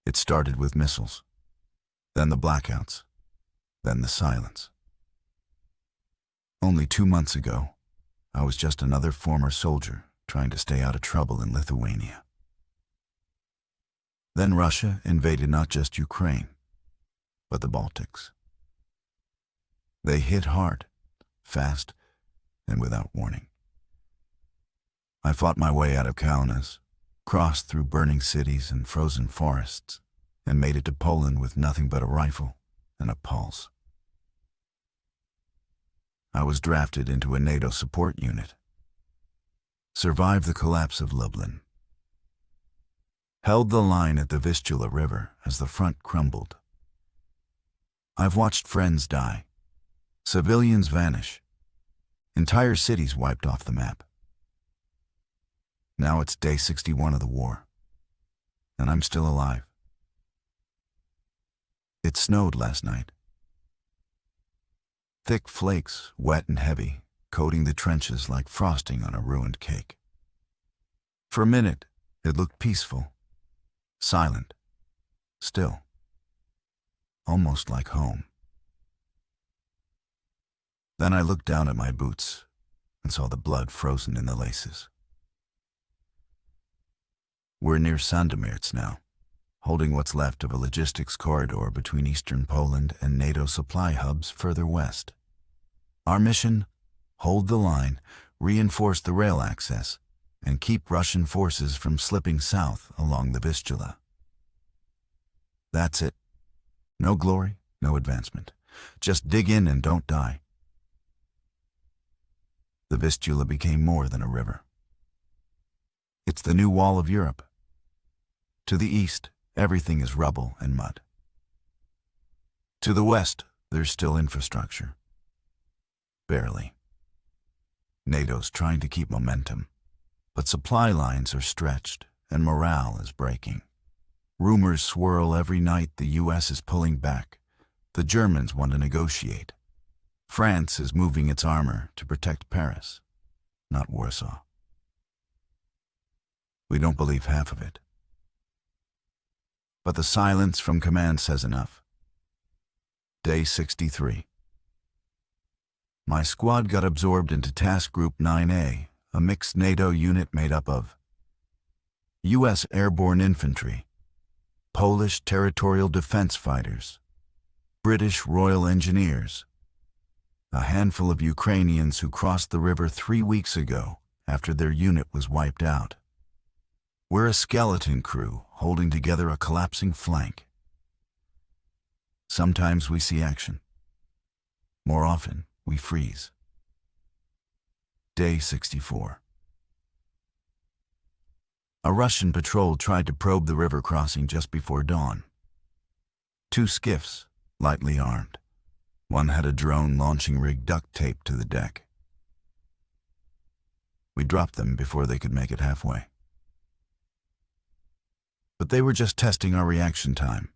It started with missiles, then the blackouts, then the silence. Only 2 months ago, I was just another former soldier trying to stay out of trouble in Lithuania. Then Russia invaded not just Ukraine, but the Baltics. They hit hard, fast, and without warning. I fought my way out of Kaunas, crossed through burning cities and frozen forests, and made it to Poland with nothing but a rifle and a pulse. I was drafted into a NATO support unit, survived the collapse of Lublin, held the line at the Vistula River as the front crumbled. I've watched friends die, civilians vanish, entire cities wiped off the map. Now it's day 61 of the war, and I'm still alive. It snowed last night. Thick flakes, wet and heavy, coating the trenches like frosting on a ruined cake. For a minute, it looked peaceful, silent, still, almost like home. Then I looked down at my boots and saw the blood frozen in the laces. We're near Sandomierz now, holding what's left of a logistics corridor between eastern Poland and NATO supply hubs further west. Our mission? Hold the line, reinforce the rail access, and keep Russian forces from slipping south along the Vistula. That's it. No glory, no advancement. Just dig in and don't die. The Vistula became more than a river. It's the new wall of Europe. To the east, everything is rubble and mud. To the west, there's still infrastructure. Barely. NATO's trying to keep momentum, but supply lines are stretched and morale is breaking. Rumors swirl every night the US is pulling back. The Germans want to negotiate. France is moving its armor to protect Paris, not Warsaw. We don't believe half of it. But the silence from command says enough. Day 63. My squad got absorbed into Task Group 9A, a mixed NATO unit made up of U.S. Airborne Infantry, Polish Territorial Defense Fighters, British Royal Engineers, a handful of Ukrainians who crossed the river 3 weeks ago after their unit was wiped out. We're a skeleton crew holding together a collapsing flank. Sometimes we see action. More often, we freeze. Day 64. A Russian patrol tried to probe the river crossing just before dawn. 2 skiffs, lightly armed. One had a drone launching rig duct taped to the deck. We dropped them before they could make it halfway. But they were just testing our reaction time.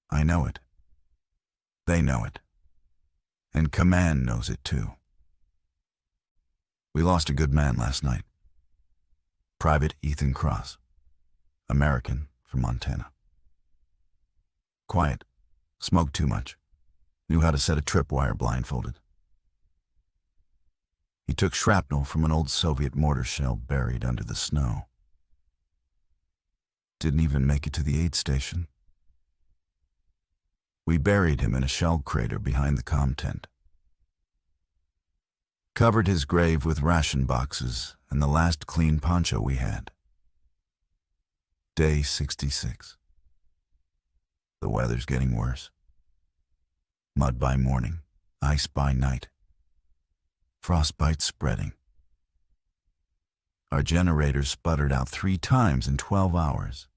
I know it. They know it. And command knows it too. We lost a good man last night. Private Ethan Cross, American from Montana. Quiet, smoked too much, knew how to set a tripwire blindfolded. He took shrapnel from an old Soviet mortar shell buried under the snow. Didn't even make it to the aid station. We buried him in a shell crater behind the comm tent. Covered his grave with ration boxes and the last clean poncho we had. Day 66. The weather's getting worse. Mud by morning, ice by night. Frostbite spreading. Our generator sputtered out 3 times in 12 hours.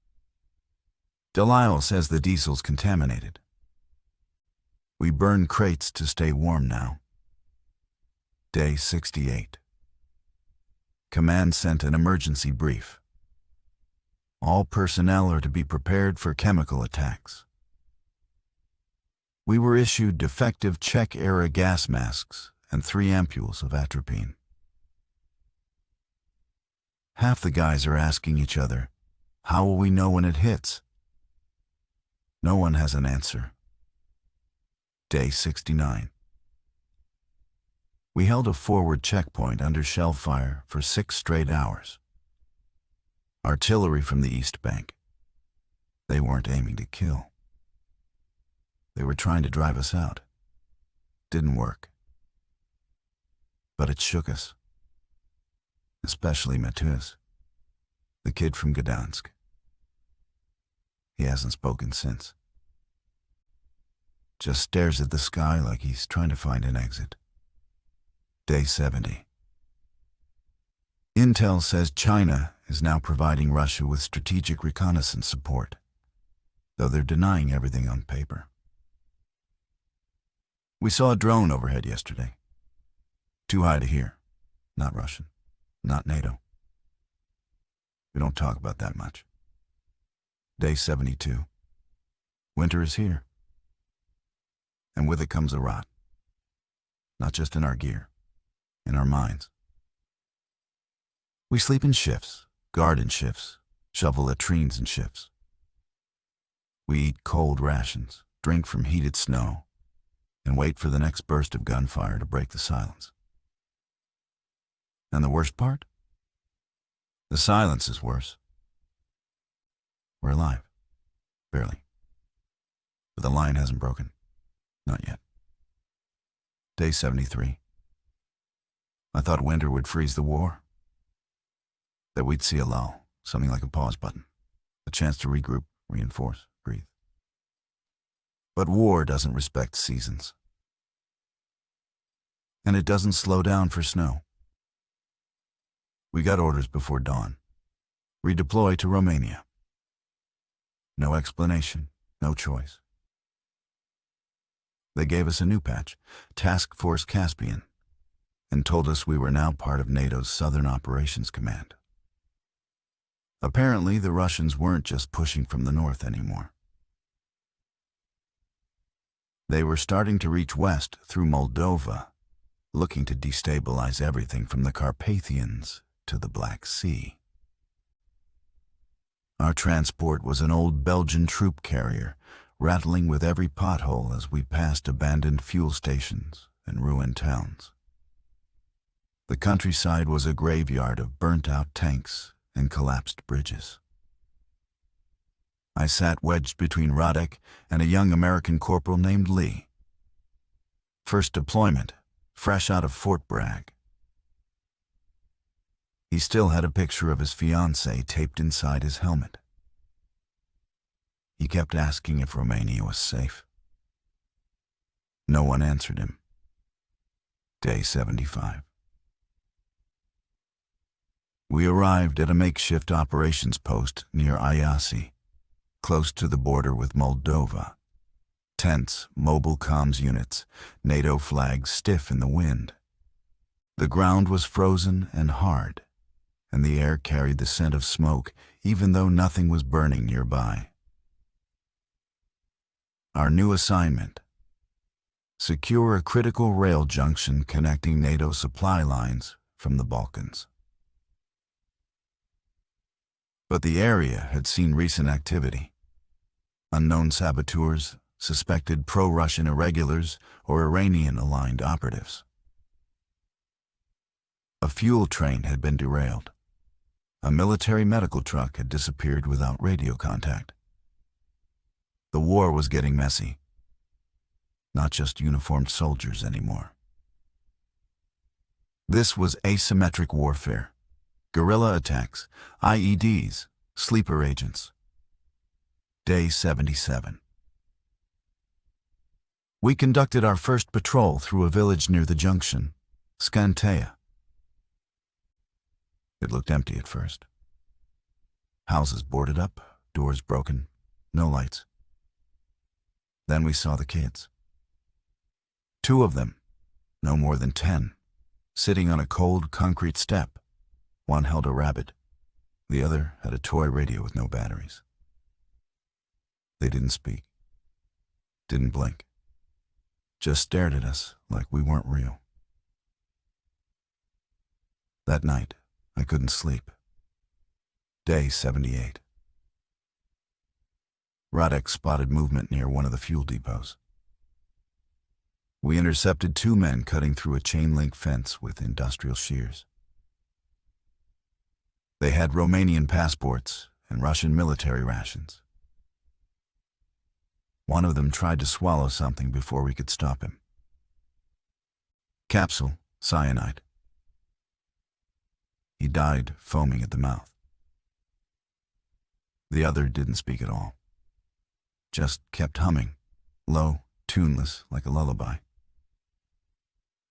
Delisle says the diesel's contaminated. We burn crates to stay warm now. Day 68. Command sent an emergency brief. All personnel are to be prepared for chemical attacks. We were issued defective Czech-era gas masks and 3 ampules of atropine. Half the guys are asking each other, how will we know when it hits? No one has an answer. Day 69. We held a forward checkpoint under shell fire for 6 straight hours. Artillery from the East Bank. They weren't aiming to kill. They were trying to drive us out. Didn't work. But it shook us. Especially Matus, the kid from Gdansk. He hasn't spoken since. Just stares at the sky like he's trying to find an exit. Day 70. Intel says China is now providing Russia with strategic reconnaissance support, though they're denying everything on paper. We saw a drone overhead yesterday. Too high to hear. Not Russian. Not NATO. We don't talk about that much. Day 72. Winter is here. And with it comes a rot. Not just in our gear, in our minds. We sleep in shifts, guard in shifts, shovel latrines in shifts. We eat cold rations, drink from heated snow, and wait for the next burst of gunfire to break the silence. And the worst part? The silence is worse. We're alive. Barely. But the line hasn't broken. Not yet. Day 73. I thought winter would freeze the war. That we'd see a lull, something like a pause button. A chance to regroup, reinforce, breathe. But war doesn't respect seasons. And it doesn't slow down for snow. We got orders before dawn. Redeploy to Romania. No explanation, no choice. They gave us a new patch, Task Force Caspian, and told us we were now part of NATO's Southern Operations Command. Apparently, the Russians weren't just pushing from the north anymore. They were starting to reach west through Moldova, looking to destabilize everything from the Carpathians to the Black Sea. Our transport was an old Belgian troop carrier, rattling with every pothole as we passed abandoned fuel stations and ruined towns. The countryside was a graveyard of burnt-out tanks and collapsed bridges. I sat wedged between Radek and a young American corporal named Lee. First deployment, fresh out of Fort Bragg. He still had a picture of his fiancée taped inside his helmet. He kept asking if Romania was safe. No one answered him. Day 75. We arrived at a makeshift operations post near Iasi, close to the border with Moldova. Tents, mobile comms units, NATO flags stiff in the wind. The ground was frozen and hard, and the air carried the scent of smoke even though nothing was burning nearby. Our new assignment: secure a critical rail junction connecting NATO supply lines from the Balkans. But the area had seen recent activity. Unknown saboteurs, suspected pro-Russian irregulars, or Iranian-aligned operatives. A fuel train had been derailed. A military medical truck had disappeared without radio contact. The war was getting messy. Not just uniformed soldiers anymore. This was asymmetric warfare. Guerrilla attacks, IEDs, sleeper agents. Day 77. We conducted our first patrol through a village near the junction, Skanteia. It looked empty at first. Houses boarded up, doors broken, no lights. Then we saw the kids. 2 of them, no more than 10, sitting on a cold concrete step. One held a rabbit. The other had a toy radio with no batteries. They didn't speak. Didn't blink. Just stared at us like we weren't real. That night, I couldn't sleep. Day 78. Radek spotted movement near one of the fuel depots. We intercepted 2 men cutting through a chain-link fence with industrial shears. They had Romanian passports and Russian military rations. One of them tried to swallow something before we could stop him. Capsule, cyanide. He died foaming at the mouth. The other didn't speak at all. Just kept humming, low, tuneless, like a lullaby.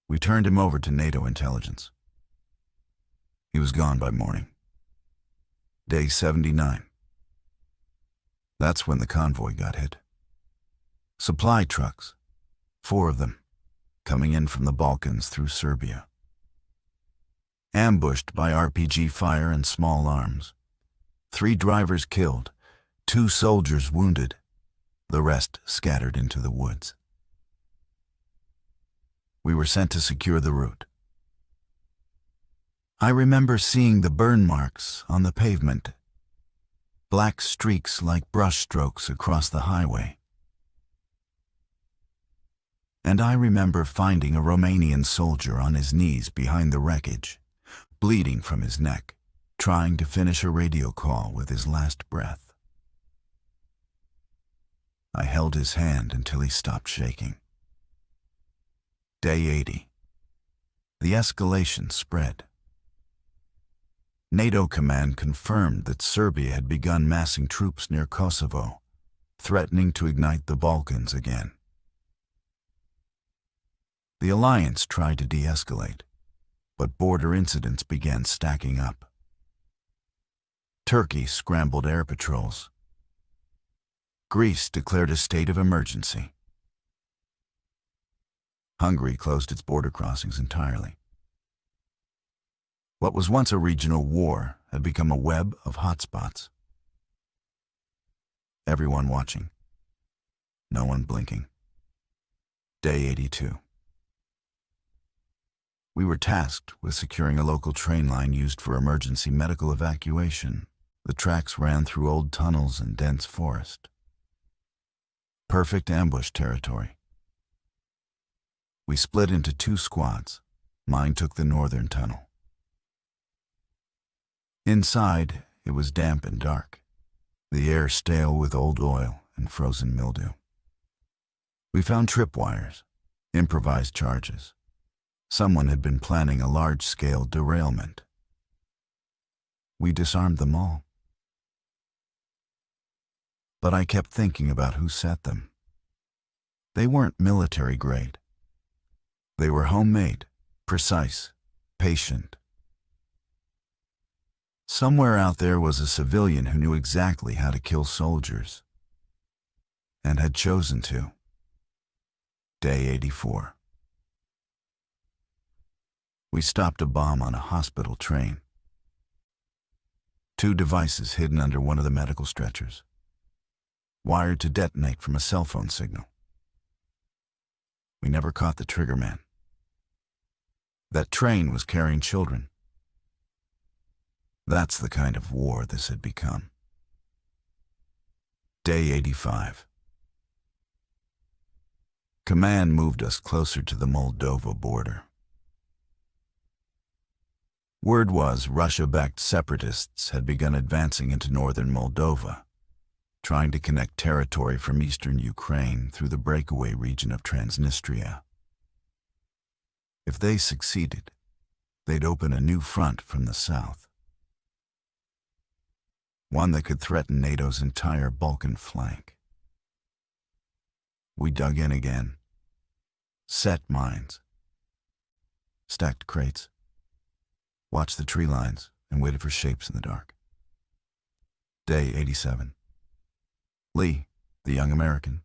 We turned him over to NATO intelligence. He was gone by morning. Day 79. That's when the convoy got hit. Supply trucks, 4 of them, coming in from the Balkans through Serbia. Ambushed by RPG fire and small arms. 3 drivers killed, 2 soldiers wounded, the rest scattered into the woods. We were sent to secure the route. I remember seeing the burn marks on the pavement, black streaks like brushstrokes across the highway. And I remember finding a Romanian soldier on his knees behind the wreckage, bleeding from his neck, trying to finish a radio call with his last breath. I held his hand until he stopped shaking. Day 80. The escalation spread. NATO command confirmed that Serbia had begun massing troops near Kosovo, threatening to ignite the Balkans again. The alliance tried to de-escalate, but border incidents began stacking up. Turkey scrambled air patrols. Greece declared a state of emergency. Hungary closed its border crossings entirely. What was once a regional war had become a web of hotspots. Everyone watching. No one blinking. Day 82. We were tasked with securing a local train line used for emergency medical evacuation. The tracks ran through old tunnels and dense forest. Perfect ambush territory. We split into 2 squads. Mine took the northern tunnel. Inside, it was damp and dark, the air stale with old oil and frozen mildew. We found tripwires, improvised charges. Someone had been planning a large-scale derailment. We disarmed them all. But I kept thinking about who set them. They weren't military grade. They were homemade, precise, patient. Somewhere out there was a civilian who knew exactly how to kill soldiers, and had chosen to. Day 84. We stopped a bomb on a hospital train. 2 devices hidden under one of the medical stretchers, wired to detonate from a cell phone signal. We never caught the triggerman. That train was carrying children. That's the kind of war this had become. Day 85. Command moved us closer to the Moldova border. Word was Russia-backed separatists had begun advancing into northern Moldova, trying to connect territory from eastern Ukraine through the breakaway region of Transnistria. If they succeeded, they'd open a new front from the south. One that could threaten NATO's entire Balkan flank. We dug in again, set mines, stacked crates, watched the tree lines, and waited for shapes in the dark. Day 87. Lee, the young American,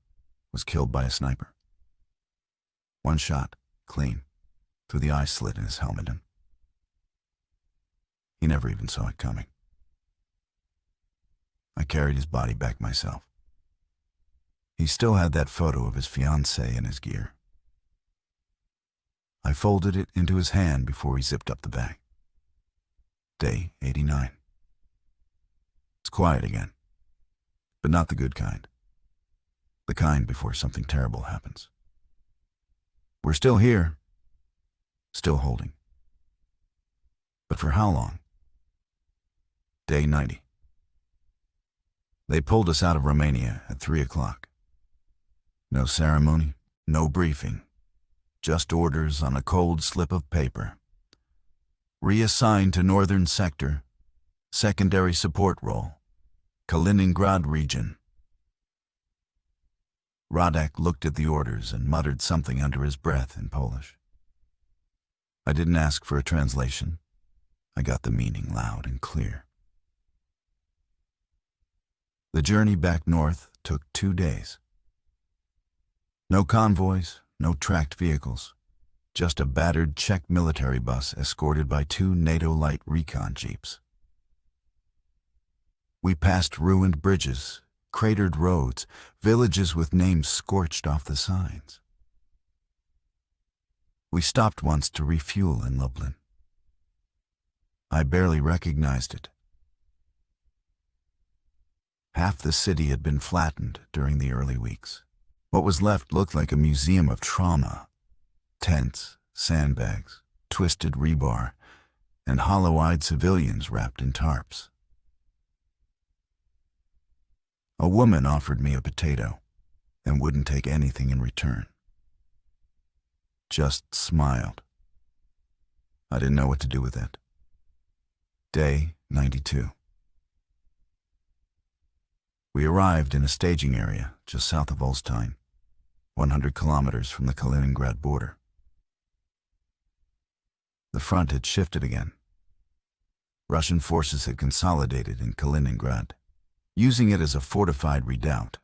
was killed by a sniper. 1 shot, clean, through the eye slit in his helmet. He never even saw it coming. I carried his body back myself. He still had that photo of his fiancée in his gear. I folded it into his hand before he zipped up the bag. Day 89. It's quiet again, but not the good kind. The kind before something terrible happens. We're still here, still holding. But for how long? Day 90. They pulled us out of Romania at 3 o'clock. No ceremony, no briefing, just orders on a cold slip of paper. Reassigned to Northern Sector, secondary support role, Kaliningrad region. Radek looked at the orders and muttered something under his breath in Polish. I didn't ask for a translation. I got the meaning loud and clear. The journey back north took 2 days. No convoys, no tracked vehicles, just a battered Czech military bus escorted by 2 NATO light recon jeeps. We passed ruined bridges, cratered roads, villages with names scorched off the signs. We stopped once to refuel in Lublin. I barely recognized it. Half the city had been flattened during the early weeks. What was left looked like a museum of trauma. Tents, sandbags, twisted rebar, and hollow-eyed civilians wrapped in tarps. A woman offered me a potato and wouldn't take anything in return. Just smiled. I didn't know what to do with it. Day 92. We arrived in a staging area just south of Olsztyn, 100 kilometers from the Kaliningrad border. The front had shifted again. Russian forces had consolidated in Kaliningrad, using it as a fortified redoubt.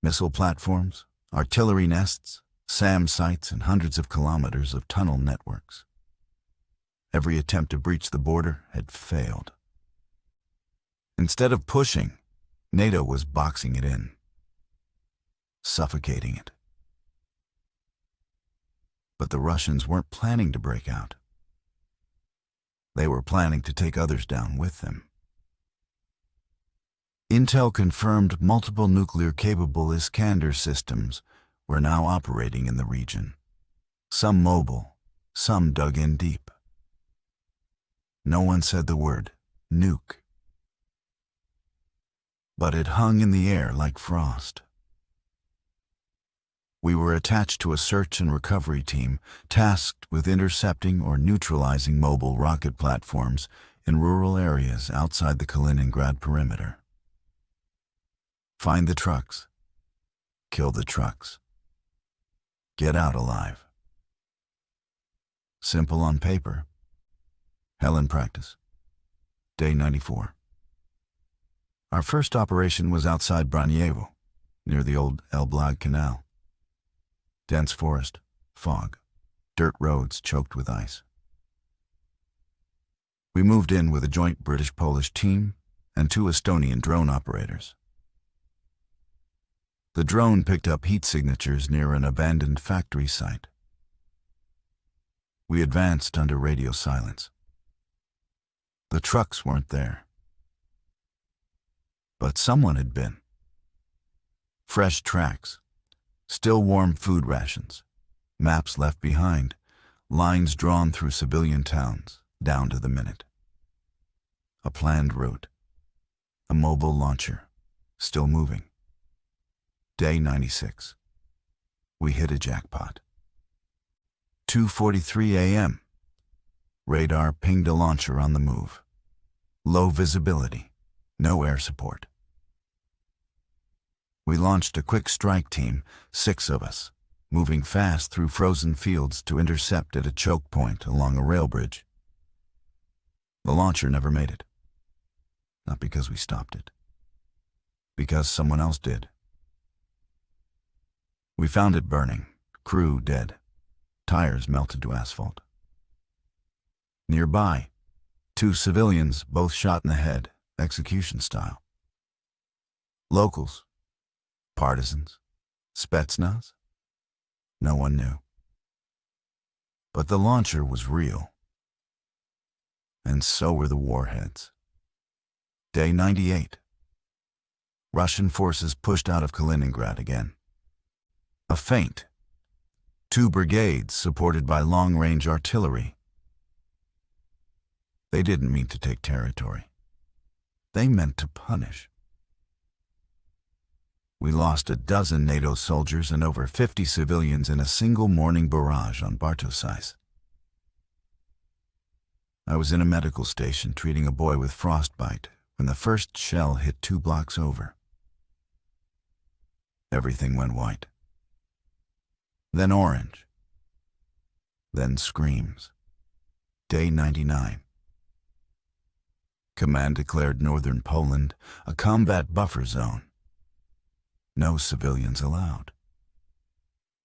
Missile platforms, artillery nests, SAM sites, and hundreds of kilometers of tunnel networks. Every attempt to breach the border had failed. Instead of pushing, NATO was boxing it in, suffocating it. But the Russians weren't planning to break out. They were planning to take others down with them. Intel confirmed multiple nuclear-capable Iskander systems were now operating in the region. Some mobile, some dug in deep. No one said the word nuke. But it hung in the air like frost. We were attached to a search and recovery team tasked with intercepting or neutralizing mobile rocket platforms in rural areas outside the Kaliningrad perimeter. Find the trucks. Kill the trucks. Get out alive. Simple on paper. Hell in practice. Day 94. Our first operation was outside Braniewo, near the old Elblag Canal. Dense forest, fog, dirt roads choked with ice. We moved in with a joint British-Polish team and 2 Estonian drone operators. The drone picked up heat signatures near an abandoned factory site. We advanced under radio silence. The trucks weren't there. But someone had been. Fresh tracks, still warm food rations, maps left behind, lines drawn through civilian towns, down to the minute. A planned route, a mobile launcher, still moving. Day 96. We hit a jackpot. 2:43 a.m. Radar pinged a launcher on the move. Low visibility, no air support. We launched a quick strike team, 6 of us, moving fast through frozen fields to intercept at a choke point along a rail bridge. The launcher never made it. Not because we stopped it. Because someone else did. We found it burning, crew dead, tires melted to asphalt. Nearby, 2 civilians, both shot in the head, execution style. Locals, partisans, Spetsnaz? No one knew. But the launcher was real. And so were the warheads. Day 98. Russian forces pushed out of Kaliningrad again. A feint. 2 brigades supported by long-range artillery. They didn't mean to take territory. They meant to punish. We lost a dozen NATO soldiers and over 50 civilians in a single morning barrage on Bartosais. I was in a medical station treating a boy with frostbite when the first shell hit 2 blocks over. Everything went white. Then orange. Then screams. Day 99. Command declared northern Poland a combat buffer zone. No civilians allowed.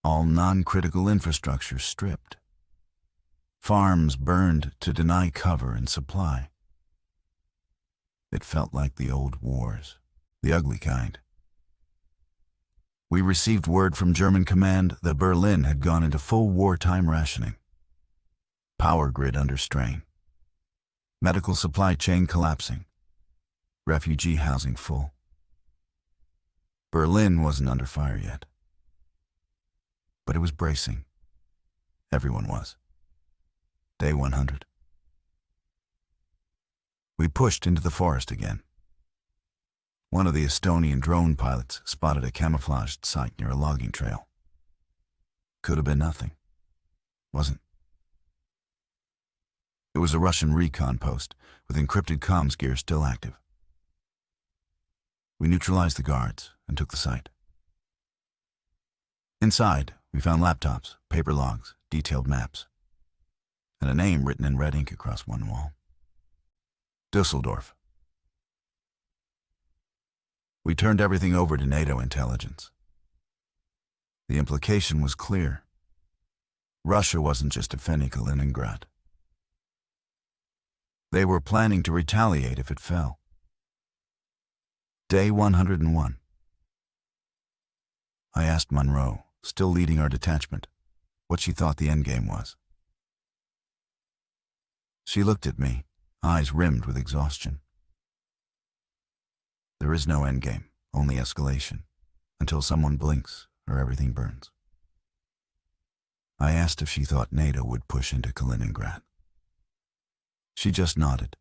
All non-critical infrastructure stripped. Farms burned to deny cover and supply. It felt like the old wars, the ugly kind. We received word from German command that Berlin had gone into full wartime rationing. Power grid under strain. Medical supply chain collapsing. Refugee housing full. Berlin wasn't under fire yet. But it was bracing. Everyone was. Day 100. We pushed into the forest again. One of the Estonian drone pilots spotted a camouflaged site near a logging trail. Could have been nothing. Wasn't. It was a Russian recon post with encrypted comms gear still active. We neutralized the guards and took the site. Inside, we found laptops, paper logs, detailed maps, and a name written in red ink across one wall. Düsseldorf. We turned everything over to NATO intelligence. The implication was clear. Russia wasn't just defending Kaliningrad. They were planning to retaliate if it fell. Day 101. I asked Monroe, still leading our detachment, what she thought the endgame was. She looked at me, eyes rimmed with exhaustion. There is no endgame, only escalation, until someone blinks or everything burns. I asked if she thought NATO would push into Kaliningrad. She just nodded.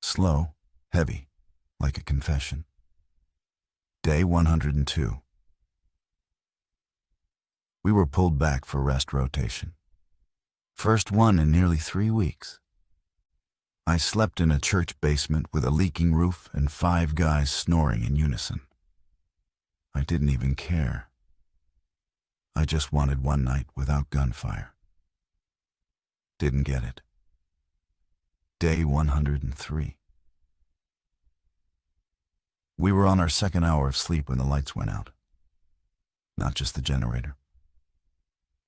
Slow, heavy, like a confession. Day 102. We were pulled back for rest rotation. First one in nearly 3 weeks. I slept in a church basement with a leaking roof and 5 guys snoring in unison. I didn't even care. I just wanted one night without gunfire. Didn't get it. Day 103. We were on our second hour of sleep when the lights went out. Not just the generator.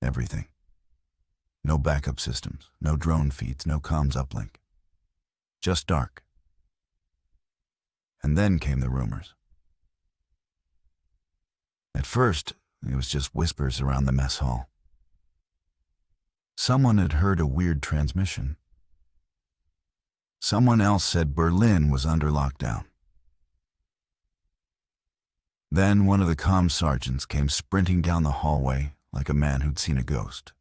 Everything. No backup systems, no drone feeds, no comms uplink. Just dark. And then came the rumors. At first, it was just whispers around the mess hall. Someone had heard a weird transmission. Someone else said Berlin was under lockdown. Then one of the comm sergeants came sprinting down the hallway like a man who'd seen a ghost.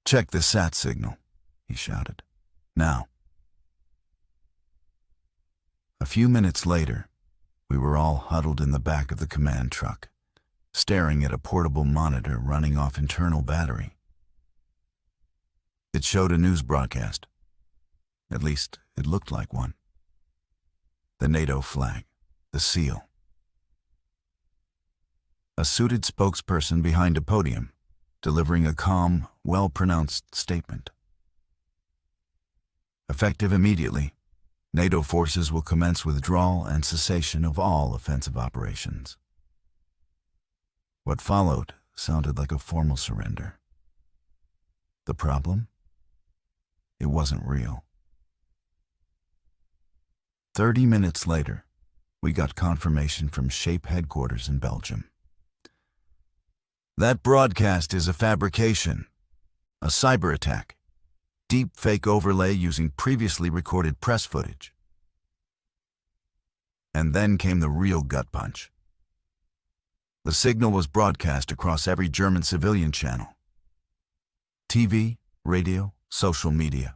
"Check the SAT signal," he shouted. "Now." A few minutes later, we were all huddled in the back of the command truck, staring at a portable monitor running off internal battery. It showed a news broadcast. At least, it looked like one. The NATO flag, the seal. A suited spokesperson behind a podium, delivering a calm, well-pronounced statement. Effective immediately, NATO forces will commence withdrawal and cessation of all offensive operations. What followed sounded like a formal surrender. The problem? It wasn't real. 30 minutes later, we got confirmation from SHAPE headquarters in Belgium. "That broadcast is a fabrication, a cyber attack, deep fake overlay using previously recorded press footage." And then came the real gut punch. The signal was broadcast across every German civilian channel. TV, radio, social media.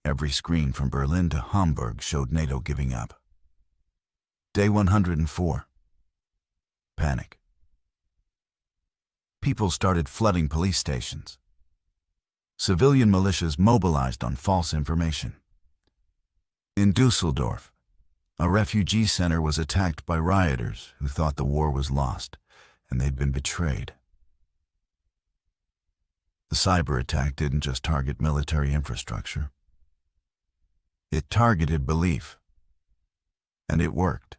Every screen from Berlin to Hamburg showed NATO giving up. Day 104. Panic. People started flooding police stations. Civilian militias mobilized on false information. In Dusseldorf, a refugee center was attacked by rioters who thought the war was lost and they'd been betrayed. The cyber attack didn't just target military infrastructure. It targeted belief. And it worked.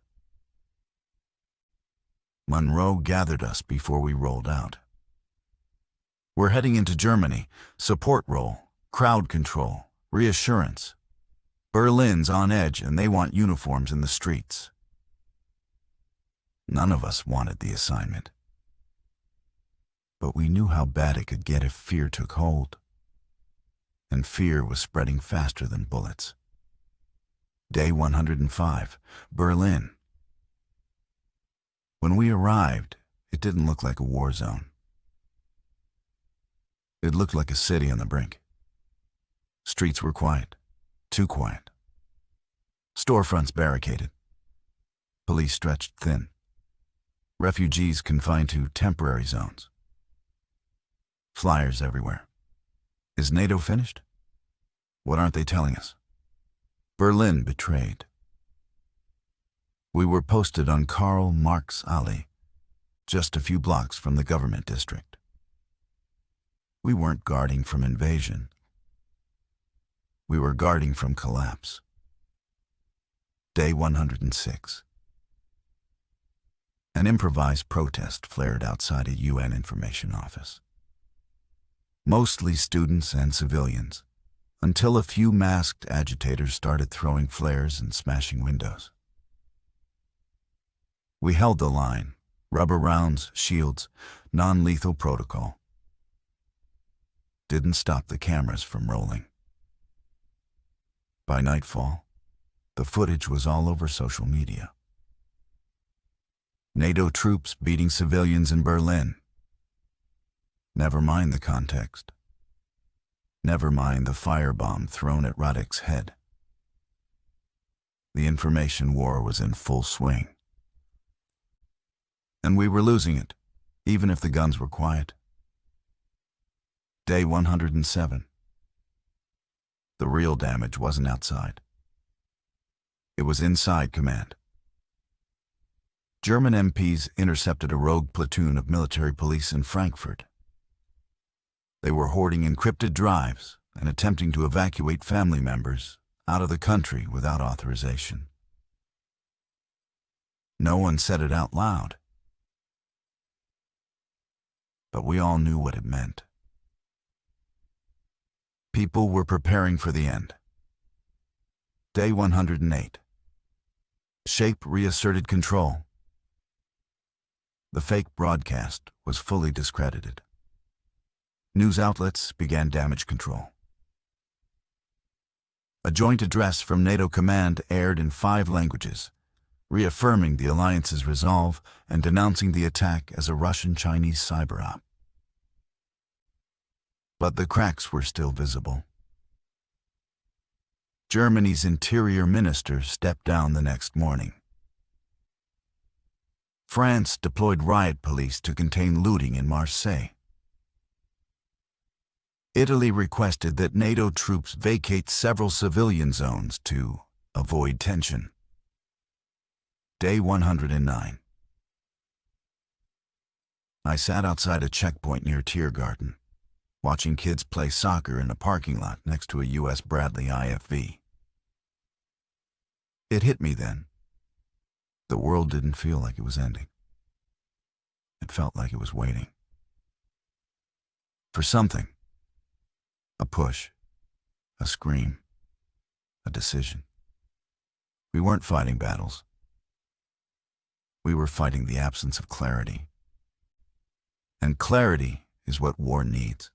Monroe gathered us before we rolled out. We're heading into Germany. Support role, crowd control, reassurance. Berlin's on edge and they want uniforms in the streets. None of us wanted the assignment. But we knew how bad it could get if fear took hold. And fear was spreading faster than bullets. Day 105, Berlin. When we arrived, it didn't look like a war zone. It looked like a city on the brink. Streets were quiet, too quiet. Storefronts barricaded. Police stretched thin. Refugees confined to temporary zones. Flyers everywhere. Is NATO finished? What aren't they telling us? Berlin betrayed. We were posted on Karl Marx Alley, just a few blocks from the government district. We weren't guarding from invasion. We were guarding from collapse. Day 106. An improvised protest flared outside a UN information office. Mostly students and civilians, until a few masked agitators started throwing flares and smashing windows. We held the line, rubber rounds, shields, non-lethal protocol. Didn't stop the cameras from rolling. By nightfall, the footage was all over social media. NATO troops beating civilians in Berlin. Never mind the context. Never mind the firebomb thrown at Radek's head. The information war was in full swing. And we were losing it, even if the guns were quiet. Day 107. The real damage wasn't outside. It was inside command. German MPs intercepted a rogue platoon of military police in Frankfurt. They were hoarding encrypted drives and attempting to evacuate family members out of the country without authorization. No one said it out loud, but we all knew what it meant. People were preparing for the end. Day 108. Shape reasserted control. The fake broadcast was fully discredited. News outlets began damage control. A joint address from NATO Command aired in 5 languages, reaffirming the alliance's resolve and denouncing the attack as a Russian-Chinese cyber op. But the cracks were still visible. Germany's interior minister stepped down the next morning. France deployed riot police to contain looting in Marseille. Italy requested that NATO troops vacate several civilian zones to avoid tension. Day 109. I sat outside a checkpoint near Tiergarten, watching kids play soccer in a parking lot next to a U.S. Bradley IFV. It hit me then. The world didn't feel like it was ending. It felt like it was waiting. For something. A push. A scream. A decision. We weren't fighting battles. We were fighting the absence of clarity. And clarity is what war needs.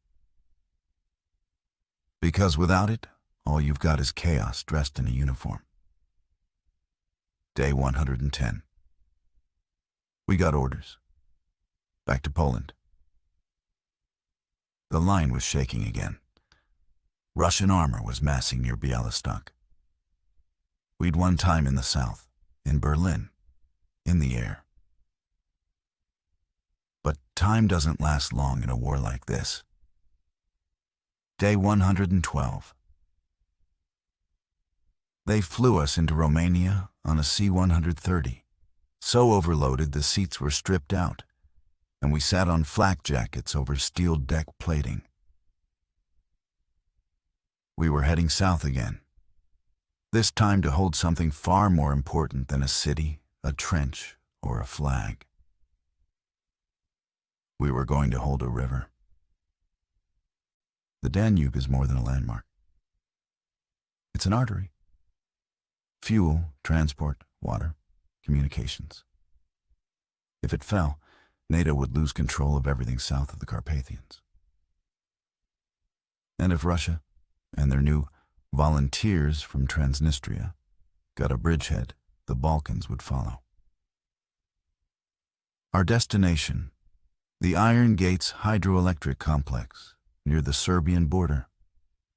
Because without it, all you've got is chaos dressed in a uniform. Day 110. We got orders. Back to Poland. The line was shaking again. Russian armor was massing near Bialystok. We'd won time in the south, in Berlin, in the air. But time doesn't last long in a war like this. Day 112. They flew us into Romania on a C-130, so overloaded the seats were stripped out, and we sat on flak jackets over steel deck plating. We were heading south again, this time to hold something far more important than a city, a trench, or a flag. We were going to hold a river. The Danube is more than a landmark. It's an artery. Fuel, transport, water, communications. If it fell, NATO would lose control of everything south of the Carpathians. And if Russia and their new volunteers from Transnistria got a bridgehead, the Balkans would follow. Our destination, the Iron Gates hydroelectric complex near the Serbian border.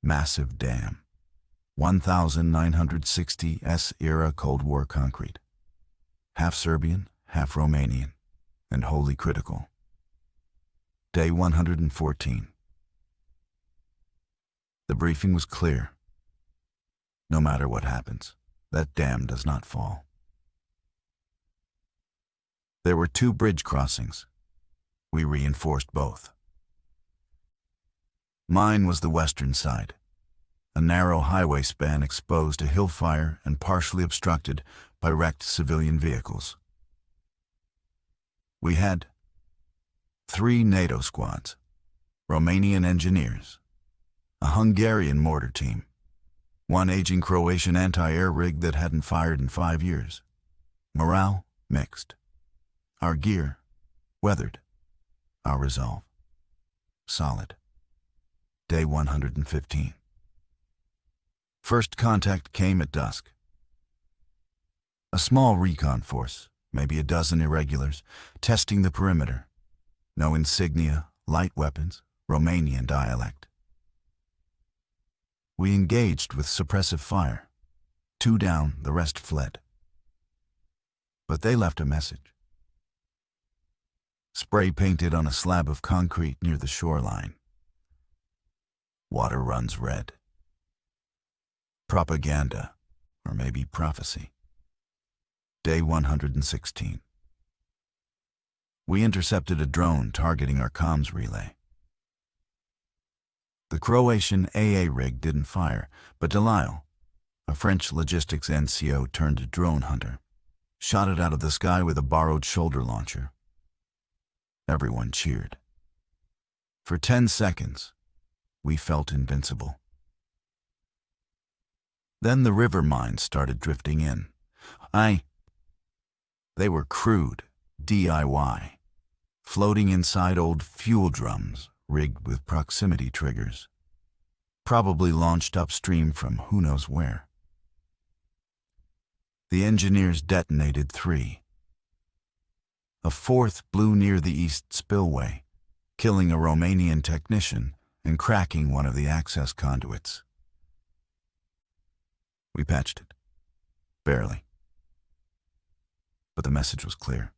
Massive dam. 1,960 S-era Cold War concrete. Half Serbian, half Romanian, and wholly critical. Day 114. The briefing was clear. No matter what happens, that dam does not fall. There were 2 bridge crossings. We reinforced both. Mine was the western side, a narrow highway span exposed to hillfire and partially obstructed by wrecked civilian vehicles. We had 3 NATO squads, Romanian engineers, a Hungarian mortar team, 1 aging Croatian anti-air rig that hadn't fired in 5 years. Morale mixed. Our gear weathered. Our resolve solid. Day 115. First contact came at dusk. A small recon force, maybe a dozen irregulars, testing the perimeter. No insignia, light weapons, Romanian dialect. We engaged with suppressive fire. 2 down, the rest fled. But they left a message. Spray painted on a slab of concrete near the shoreline. Water runs red. Propaganda, or maybe prophecy. Day 116. We intercepted a drone targeting our comms relay. The Croatian AA rig didn't fire, but Delisle, a French logistics NCO turned drone hunter, shot it out of the sky with a borrowed shoulder launcher. Everyone cheered. For 10 seconds, we felt invincible. Then the river mines started drifting in. They were crude, DIY, floating inside old fuel drums rigged with proximity triggers, probably launched upstream from who knows where. The engineers detonated 3. A 4th blew near the east spillway, killing a Romanian technician and cracking one of the access conduits. We patched it. Barely. But the message was clear.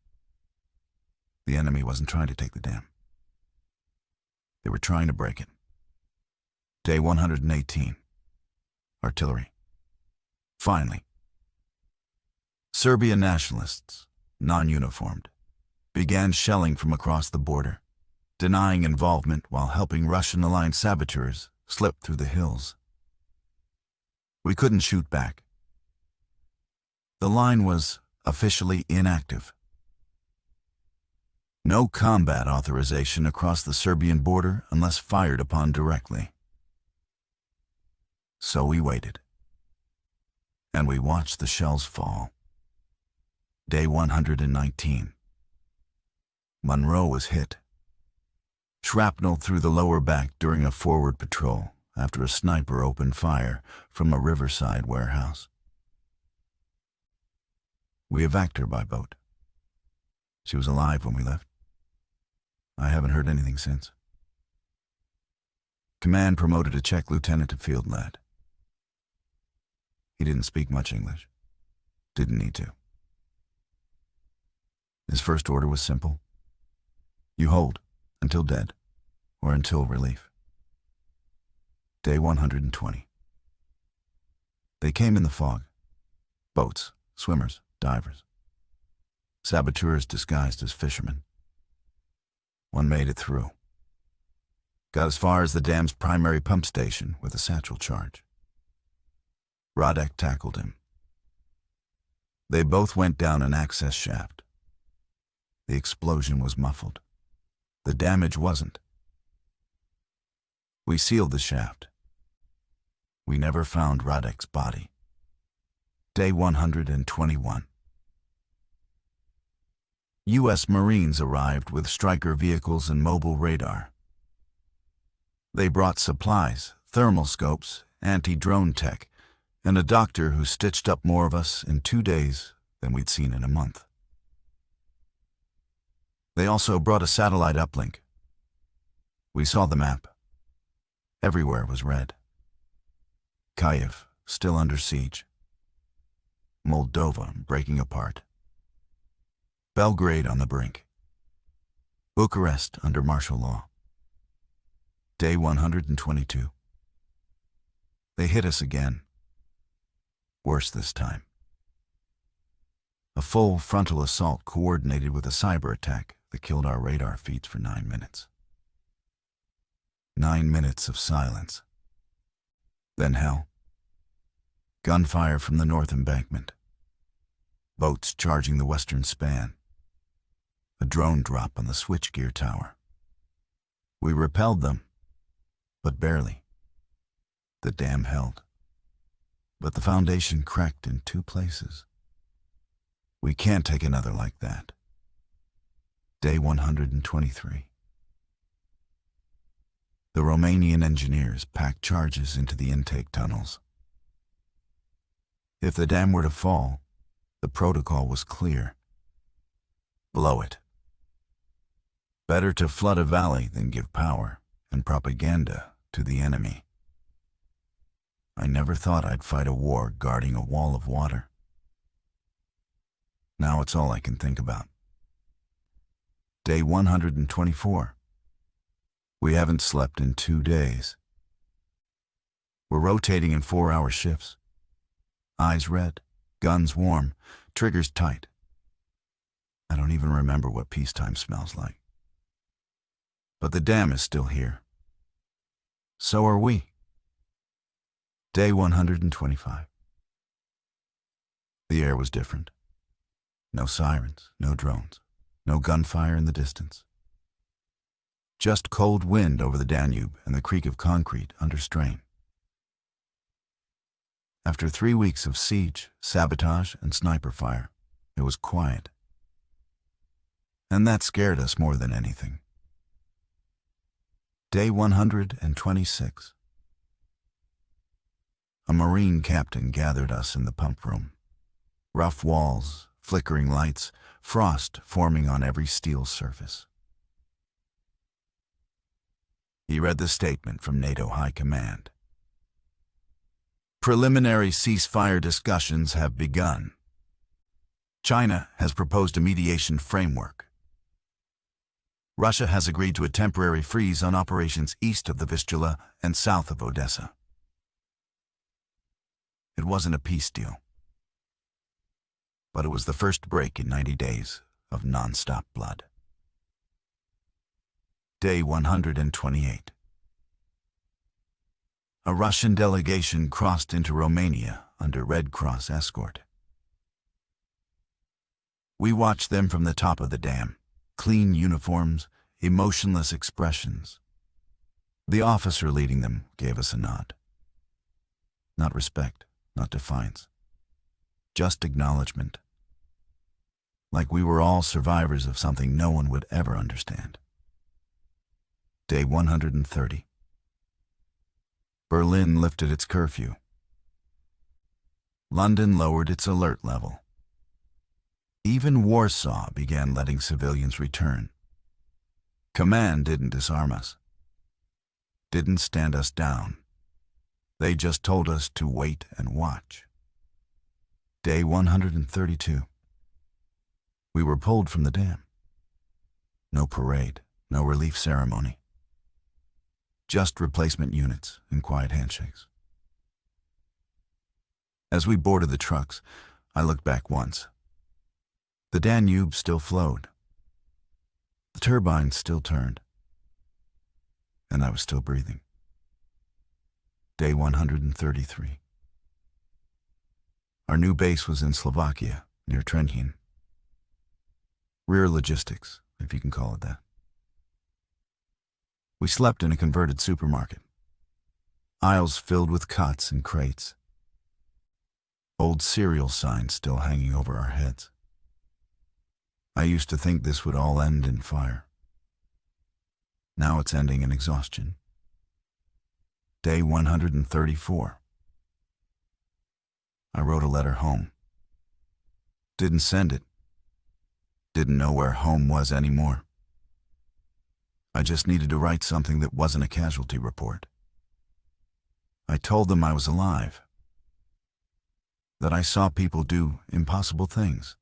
The enemy wasn't trying to take the dam. They were trying to break it. Day 118. Artillery. Finally. Serbian nationalists, non-uniformed, began shelling from across the border, denying involvement while helping Russian-aligned saboteurs slip through the hills. We couldn't shoot back. The line was officially inactive. No combat authorization across the Serbian border unless fired upon directly. So we waited. And we watched the shells fall. Day 119. Monroe was hit. Shrapnel through the lower back during a forward patrol after a sniper opened fire from a riverside warehouse. We evacuated her by boat. She was alive when we left. I haven't heard anything since. Command promoted a Czech lieutenant to field lad. He didn't speak much English. Didn't need to. His first order was simple. You hold until dead or until relief. Day 120. They came in the fog. Boats, swimmers, divers. Saboteurs disguised as fishermen. One made it through. Got as far as the dam's primary pump station with a satchel charge. Radek tackled him. They both went down an access shaft. The explosion was muffled. The damage wasn't. We sealed the shaft. We never found Radek's body. Day 121. U.S. Marines arrived with Stryker vehicles and mobile radar. They brought supplies, thermal scopes, anti-drone tech, and a doctor who stitched up more of us in 2 days than we'd seen in a month. They also brought a satellite uplink. We saw the map. Everywhere was red. Kyiv, still under siege. Moldova, breaking apart. Belgrade on the brink. Bucharest under martial law. Day 122. They hit us again. Worse this time. A full frontal assault coordinated with a cyber attack that killed our radar feeds for 9 minutes. 9 minutes of silence. Then hell. Gunfire from the north embankment. Boats charging the western span. A drone drop on the switchgear tower. We repelled them, but barely. The dam held. But the foundation cracked in 2 places. We can't take another like that. Day 123. The Romanian engineers packed charges into the intake tunnels. If the dam were to fall, the protocol was clear. Blow it. Better to flood a valley than give power and propaganda to the enemy. I never thought I'd fight a war guarding a wall of water. Now it's all I can think about. Day 124. We haven't slept in 2 days. We're rotating in 4-hour shifts. Eyes red, guns warm, triggers tight. I don't even remember what peacetime smells like. But the dam is still here. So are we. Day 125. The air was different. No sirens, no drones, no gunfire in the distance. Just cold wind over the Danube and the creak of concrete under strain. After 3 weeks of siege, sabotage, and sniper fire, it was quiet. And that scared us more than anything. Day 126. A Marine captain gathered us in the pump room. Rough walls, flickering lights, frost forming on every steel surface. He read the statement from NATO High Command. Preliminary ceasefire discussions have begun. China has proposed a mediation framework. Russia has agreed to a temporary freeze on operations east of the Vistula and south of Odessa. It wasn't a peace deal, but it was the first break in 90 days of non-stop blood. Day 128. A Russian delegation crossed into Romania under Red Cross escort. We watched them from the top of the dam. Clean uniforms, emotionless expressions. The officer leading them gave us a nod. Not respect, not defiance. Just acknowledgement. Like we were all survivors of something no one would ever understand. Day 130. Berlin lifted its curfew. London lowered its alert level. Even Warsaw began letting civilians return. Command didn't disarm us, didn't stand us down. They just told us to wait and watch. Day 132. We were pulled from the dam. No parade, no relief ceremony. Just replacement units and quiet handshakes. As we boarded the trucks, I looked back once. The Danube still flowed. The turbines still turned. And I was still breathing. Day 133. Our new base was in Slovakia, near Trenčín. Rear logistics, if you can call it that. We slept in a converted supermarket. Aisles filled with cots and crates. Old cereal signs still hanging over our heads. I used to think this would all end in fire. Now it's ending in exhaustion. Day 134. I wrote a letter home. Didn't send it. Didn't know where home was anymore. I just needed to write something that wasn't a casualty report. I told them I was alive. That I saw people do impossible things.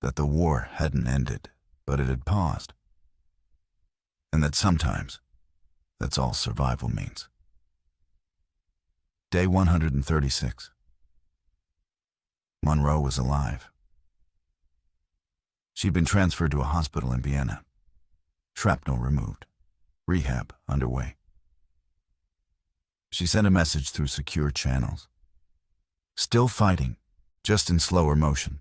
That the war hadn't ended, but it had paused. And that sometimes, that's all survival means. Day 136. Monroe was alive. She'd been transferred to a hospital in Vienna. Shrapnel removed. Rehab underway. She sent a message through secure channels. Still fighting, just in slower motion.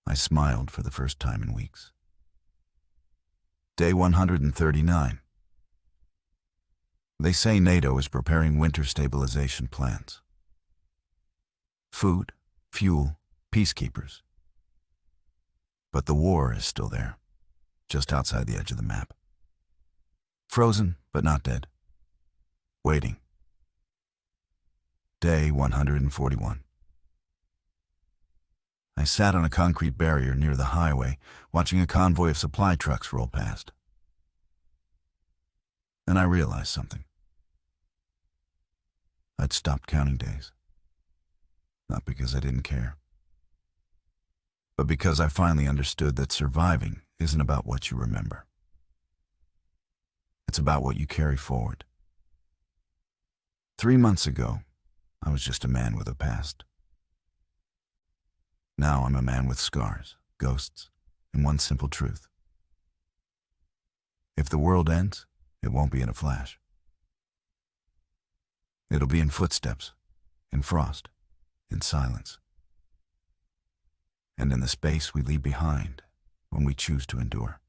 I smiled for the first time in weeks. Day 139. They say NATO is preparing winter stabilization plans. Food, fuel, peacekeepers. But the war is still there, just outside the edge of the map. Frozen, but not dead. Waiting. Day 141. I sat on a concrete barrier near the highway, watching a convoy of supply trucks roll past. And I realized something. I'd stopped counting days. Not because I didn't care, but because I finally understood that surviving isn't about what you remember. It's about what you carry forward. 3 months ago, I was just a man with a past. Now I'm a man with scars, ghosts, and one simple truth. If the world ends, it won't be in a flash. It'll be in footsteps, in frost, in silence, and in the space we leave behind when we choose to endure.